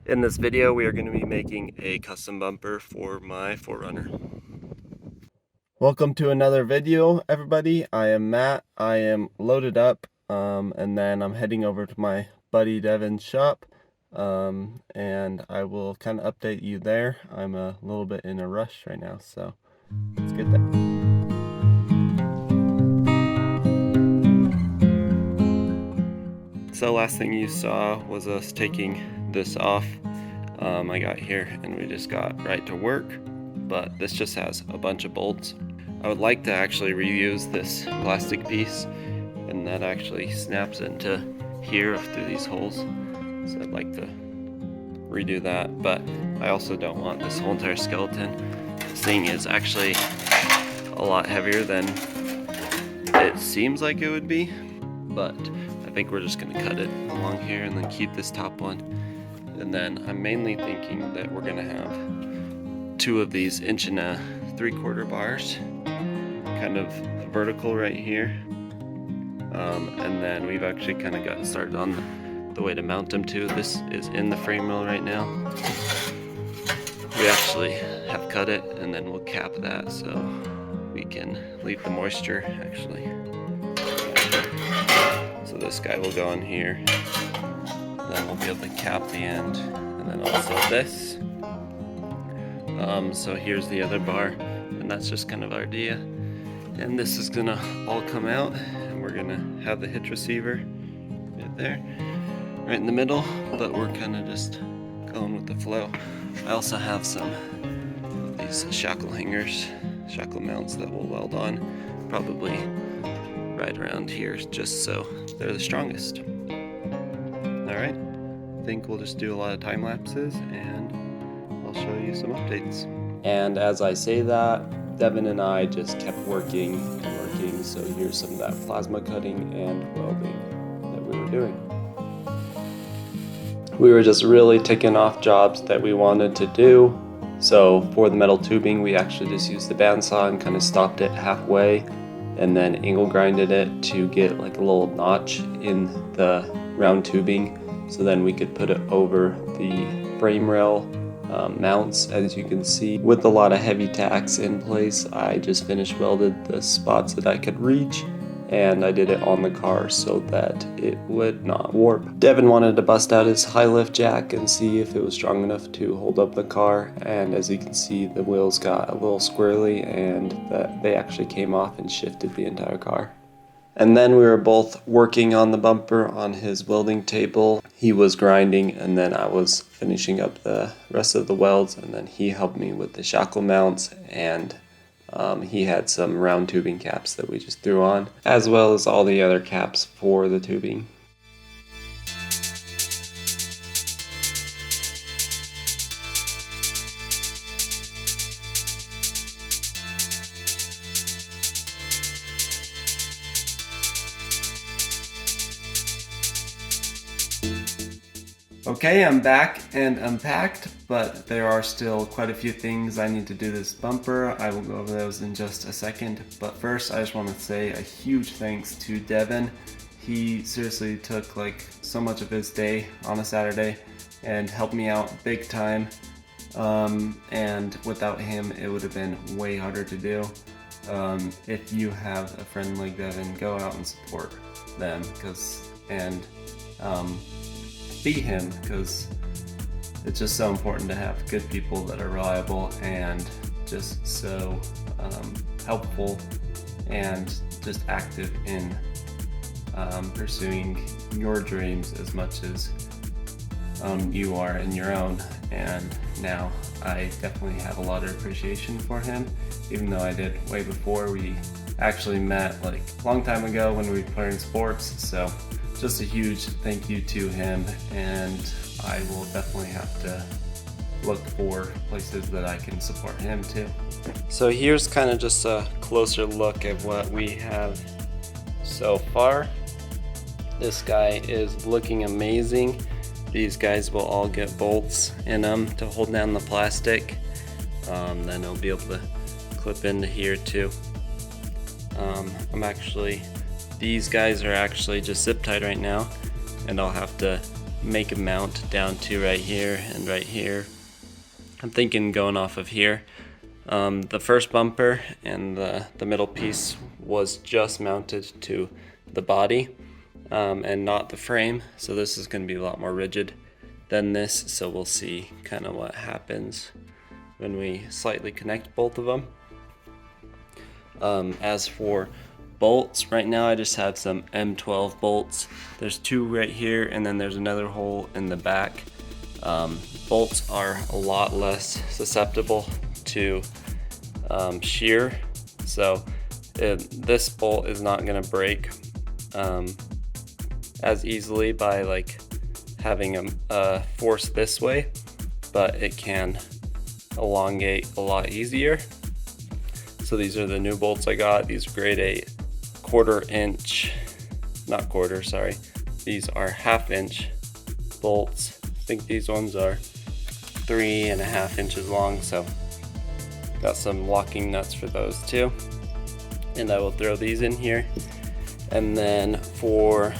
In this video, we are going to be making a custom bumper for my 4Runner. Welcome to another video, everybody. I am Matt. I am loaded up, and then I'm heading over to my buddy Devin's shop, and I will kind of update you there. I'm a little bit in a rush right now, so let's get that. So last thing you saw was us taking this off. I got here and we just got right to work, but this just has a bunch of bolts. I would like to actually reuse this plastic piece, and that actually snaps into here through these holes. So I'd like to redo that, but I also don't want this whole entire skeleton. This thing is actually a lot heavier than it seems like it would be, but I think we're just gonna cut it along here and then keep this top one. And then I'm mainly thinking that we're gonna have two of these 1 3/4 bars, kind of vertical right here. And then we've actually kind of got started on the way to mount them too. This is in the frame rail right now. We actually have cut it, and then we'll cap that so we can leave the moisture actually. So this guy will go in here. Then we'll be able to cap the end, and then also this. So here's the other bar, and that's just kind of our idea. And this is gonna all come out, and we're gonna have the hitch receiver right there, right in the middle, but we're kind of just going with the flow. I also have some of these shackle hangers, shackle mounts that we'll weld on, probably right around here, just so they're the strongest. Alright, I think we'll just do a lot of time lapses and I'll show you some updates. And as I say that, Devin and I just kept working and working, so here's some of that plasma cutting and welding that we were doing. We were just really ticking off jobs that we wanted to do. So for the metal tubing, we actually just used the bandsaw and kind of stopped it halfway, and then angle grinded it to get like a little notch in the round tubing, so then we could put it over the frame rail mounts. As you can see, with a lot of heavy tacks in place, I just finished welded the spots that I could reach, and I did it on the car so that it would not warp. Devin wanted to bust out his high lift jack and see if it was strong enough to hold up the car, and as you can see, the wheels got a little squirrely and they actually came off and shifted the entire car. And then we were both working on the bumper on his welding table. He was grinding, and then I was finishing up the rest of the welds, and then he helped me with the shackle mounts, and he had some round tubing caps that we just threw on, as well as all the other caps for the tubing. Okay, I'm back and unpacked, but there are still quite a few things I need to do this bumper. I will go over those in just a second, but first I just want to say a huge thanks to Devin. He seriously took like so much of his day on a Saturday and helped me out big time, and without him it would have been way harder to do. If you have a friend like Devin, go out and support them, be him, because it's just so important to have good people that are reliable and just so helpful and just active in pursuing your dreams as much as you are in your own. And now I definitely have a lot of appreciation for him, even though I did way before. We actually met like a long time ago when we were playing sports, so just a huge thank you to him, and I will definitely have to look for places that I can support him too. So here's kind of just a closer look at what we have so far. This guy is looking amazing. These guys will all get bolts in them to hold down the plastic. Then it'll be able to clip into here too. These guys are actually just zip tied right now, and I'll have to make a mount down to right here and right here. I'm thinking going off of here. The first bumper and the middle piece was just mounted to the body and not the frame, so this is going to be a lot more rigid than this, so we'll see kind of what happens when we slightly connect both of them. As for bolts, right now I just have some M12 bolts. There's 2 right here, and then there's another hole in the back. Bolts are a lot less susceptible to shear, so this bolt is not going to break as easily by like having a force this way, but it can elongate a lot easier. So these are the new bolts I got. These are grade 8, these are 1/2 inch bolts. I think these ones are 3.5 inches long, so got some locking nuts for those too. And I will throw these in here. And then for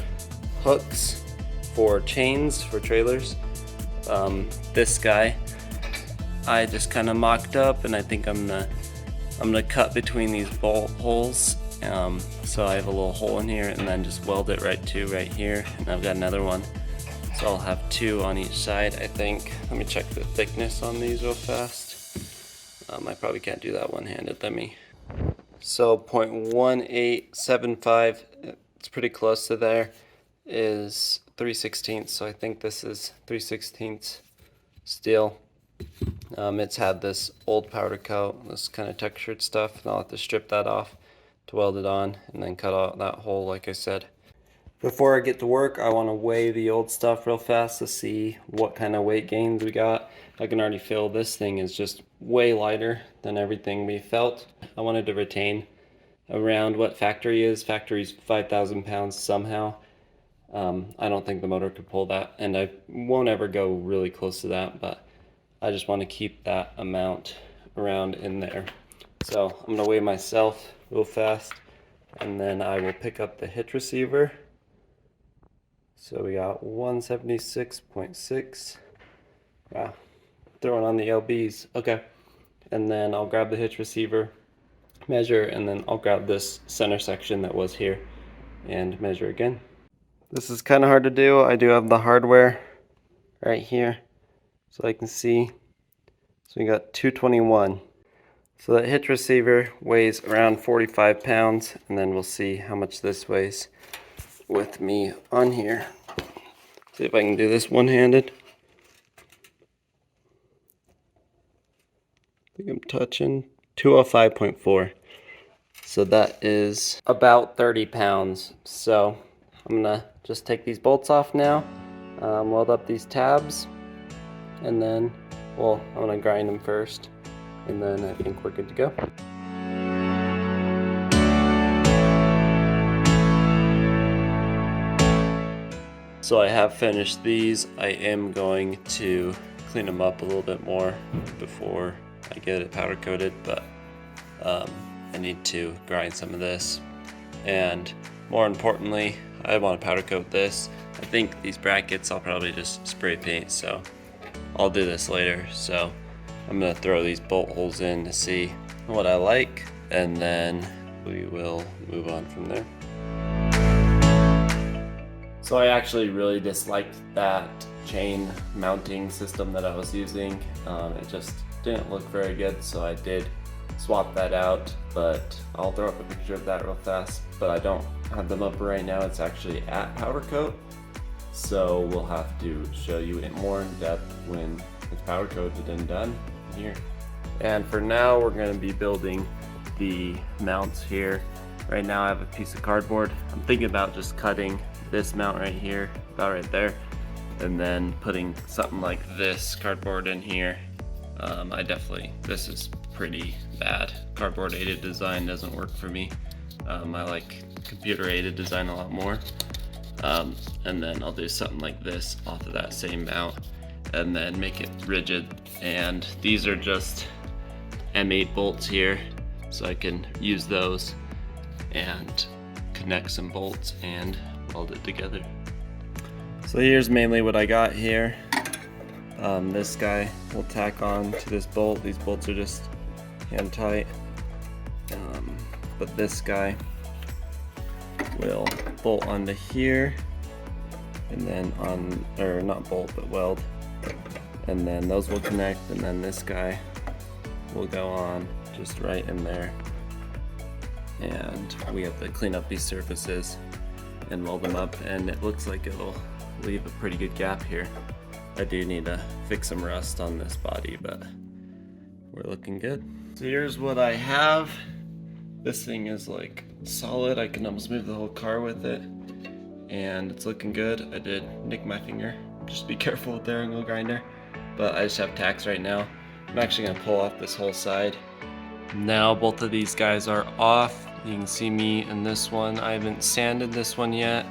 hooks, for chains, for trailers, this guy I just kind of mocked up, and I think I'm gonna cut between these bolt holes. So I have a little hole in here, and then just weld it right here, and I've got another one. So I'll have 2 on each side, I think. Let me check the thickness on these real fast. I probably can't do that one-handed. So 0.1875, it's pretty close to there, is 3/16. So I think this is 3/16 steel. It's had this old powder coat, this kind of textured stuff, and I'll have to strip that off to weld it on, and then cut out that hole like I said. Before I get to work, I want to weigh the old stuff real fast to see what kind of weight gains we got. I can already feel this thing is just way lighter than everything we felt. I wanted to retain around what factory is. Factory's 5,000 pounds somehow. I don't think the motor could pull that, and I won't ever go really close to that, but I just want to keep that amount around in there. So I'm going to weigh myself real fast, and then I will pick up the hitch receiver. So we got 176.6. Wow, throwing on the LBs. Okay, and then I'll grab the hitch receiver, measure, and then I'll grab this center section that was here and measure again. This is kind of hard to do. I do have the hardware right here, so I can see. So we got 221. So that hitch receiver weighs around 45 pounds, and then we'll see how much this weighs with me on here. See if I can do this one-handed. I think I'm touching 205.4. So that is about 30 pounds. So I'm gonna just take these bolts off now, weld up these tabs, and then, well, I'm gonna grind them first, and then I think we're good to go. So I have finished these. I am going to clean them up a little bit more before I get it powder coated, but I need to grind some of this, and more importantly, I want to powder coat this. I think these brackets I'll probably just spray paint, so I'll do this later. So I'm gonna throw these bolt holes in to see what I like, and then we will move on from there. So I actually really disliked that chain mounting system that I was using. It just didn't look very good, so I did swap that out, but I'll throw up a picture of that real fast. But I don't have them up right now. It's actually at powder coat, so we'll have to show you it more in depth when it's powder coated and done here. And for now, we're going to be building the mounts here. Right now I have a piece of cardboard. I'm thinking about just cutting this mount right here, about right there, and then putting something like this cardboard in here. This is pretty bad. Cardboard aided design doesn't work for me. I like computer aided design a lot more. And then I'll do something like this off of that same mount, and then make it rigid. And these are just M8 bolts here, so I can use those and connect some bolts and weld it together. So here's mainly what I got here. This guy will tack on to this bolt. These bolts are just hand tight. But this guy will bolt onto here, and then on, or not bolt, but weld. And then those will connect, and then this guy will go on just right in there. And we have to clean up these surfaces and weld them up, and it looks like it'll leave a pretty good gap here. I do need to fix some rust on this body, but we're looking good. So here's what I have. This thing is like solid. I can almost move the whole car with it, and it's looking good. I did nick my finger. Just be careful with the angle grinder, but I just have tacks right now. I'm actually gonna pull off this whole side. Now both of these guys are off. You can see me in this one. I haven't sanded this one yet.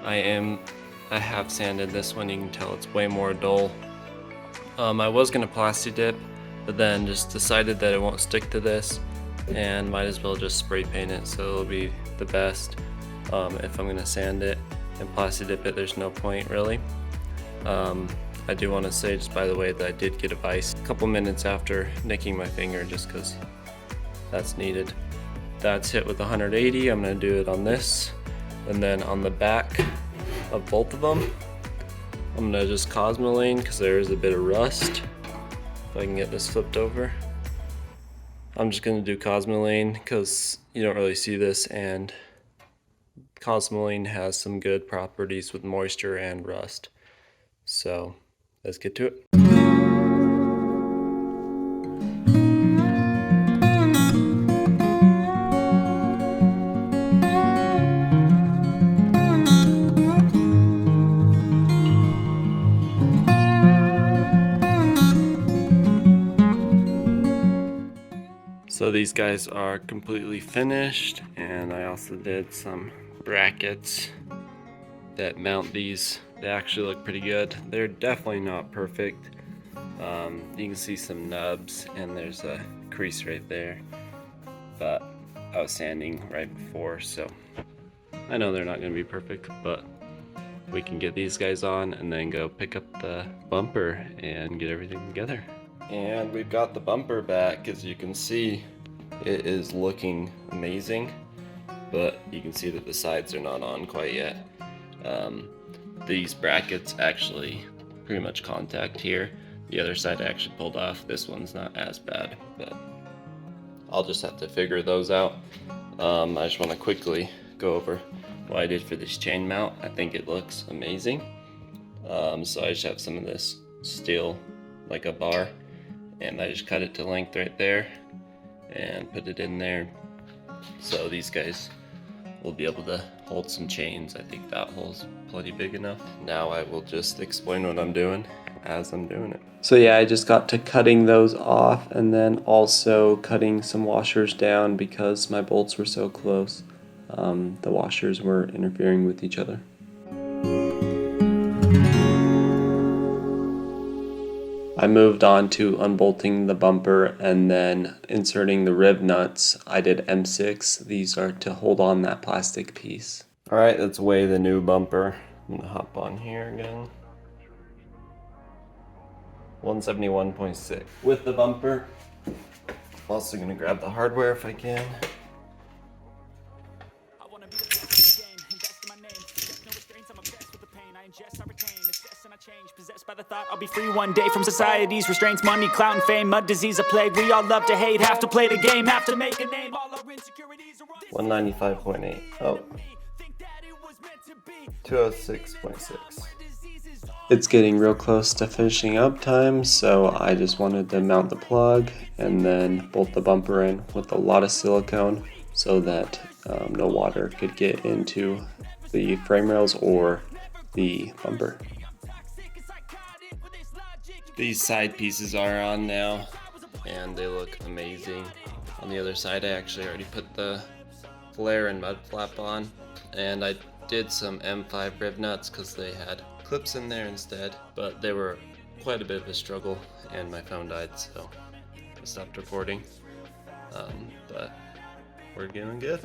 I have sanded this one. You can tell it's way more dull. I was gonna plasti dip, but then just decided that it won't stick to this, and might as well just spray paint it, so it'll be the best. If I'm gonna sand it and plasti dip it, there's no point really. I do want to say, just by the way, that I did get a vise a couple minutes after nicking my finger, just because that's needed. That's hit with 180. I'm going to do it on this, and then on the back of both of them I'm going to just Cosmoline, because there is a bit of rust. If I can get this flipped over, I'm just going to do Cosmoline because you don't really see this, and Cosmoline has some good properties with moisture and rust. So let's get to it. So these guys are completely finished, and I also did some brackets that mount these. They actually look pretty good. They're definitely not perfect. You can see some nubs, and there's a crease right there, but I was sanding right before, so I know they're not going to be perfect, but we can get these guys on and then go pick up the bumper and get everything together. And we've got the bumper back. As you can see, it is looking amazing, but you can see that the sides are not on quite yet. These brackets actually pretty much contact here. The other side I actually pulled off. This one's not as bad, but I'll just have to figure those out. I just want to quickly go over what I did for this chain mount. I think it looks amazing. So I just have some of this steel, like a bar, and I just cut it to length right there and put it in there. So these guys will be able to hold some chains. I think that hole's plenty big enough. Now I will just explain what I'm doing as I'm doing it. So yeah, I just got to cutting those off, and then also cutting some washers down because my bolts were so close. The washers were interfering with each other. I moved on to unbolting the bumper and then inserting the rib nuts. I did M6. These are to hold on that plastic piece. Alright, let's weigh the new bumper. I'm gonna hop on here again. 171.6 with the bumper. I'm also gonna grab the hardware if I can. Possessed by the thought I'll be free one day from society's restraints, money, clout, and fame, mud, disease, a plague. We all love to hate, have to play the game, have to make a name. All our insecurities are 195.8. Oh. 206.6. It's getting real close to finishing up time, so I just wanted to mount the plug and then bolt the bumper in with a lot of silicone so that no water could get into the frame rails or the bumper. These side pieces are on now, and they look amazing. On the other side, I actually already put the flare and mud flap on, and I did some M5 rib nuts because they had clips in there instead, but they were quite a bit of a struggle, and my phone died, so I stopped recording. But we're doing good.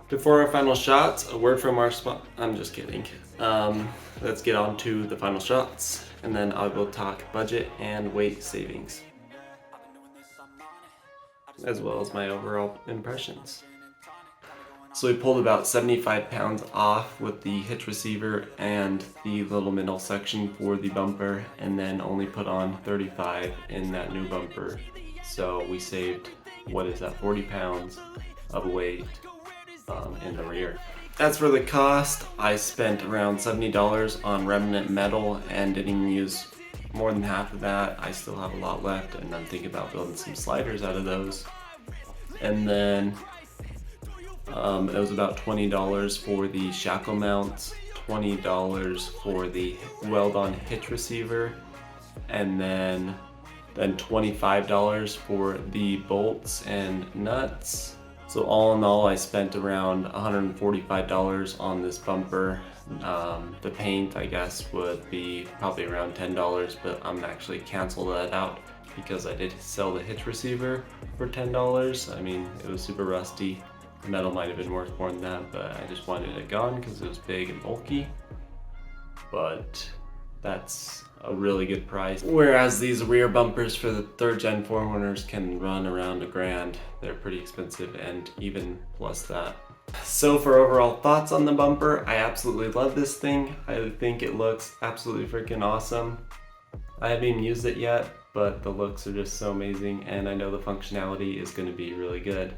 Before our final shots, a word from our I'm just kidding. Let's get on to the final shots, and then I will talk budget and weight savings, as well as my overall impressions. So we pulled about 75 pounds off with the hitch receiver and the little middle section for the bumper, and then only put on 35 in that new bumper. So we saved, 40 pounds of weight in the rear. As for the cost, I spent around $70 on remnant metal and didn't even use more than half of that. I still have a lot left, and I'm thinking about building some sliders out of those. And then it was about $20 for the shackle mounts, $20 for the weld-on hitch receiver, and then $25 for the bolts and nuts. So all in all, I spent around $145 on this bumper. The paint, I guess, would be probably around $10, but I'm actually cancel that out because I did sell the hitch receiver for $10. I mean, it was super rusty. The metal might have been worth more than that, but I just wanted it gone because it was big and bulky. But that's a really good price. Whereas these rear bumpers for the 3rd gen 4Runners can run around $1,000. They're pretty expensive, and even plus that. So for overall thoughts on the bumper, I absolutely love this thing. I think it looks absolutely freaking awesome. I haven't even used it yet, but the looks are just so amazing, and I know the functionality is going to be really good.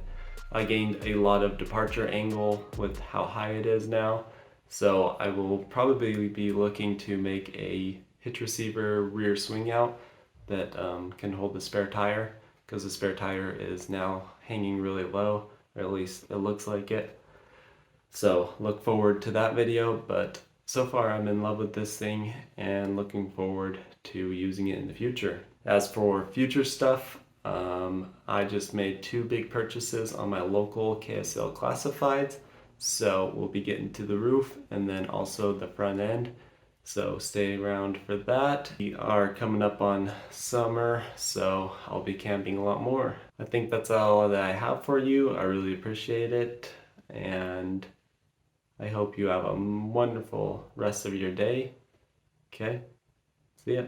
I gained a lot of departure angle with how high it is now, so I will probably be looking to make a hitch receiver rear swing out that can hold the spare tire, because the spare tire is now hanging really low, or at least it looks like it. So look forward to that video, but so far I'm in love with this thing and looking forward to using it in the future. As for future stuff, I just made 2 big purchases on my local KSL classifieds, so we'll be getting to the roof and then also the front end, so stay around for that. We are coming up on summer, so I'll be camping a lot more. I think that's all that I have for you. I really appreciate it, and I hope you have a wonderful rest of your day. Okay, see ya.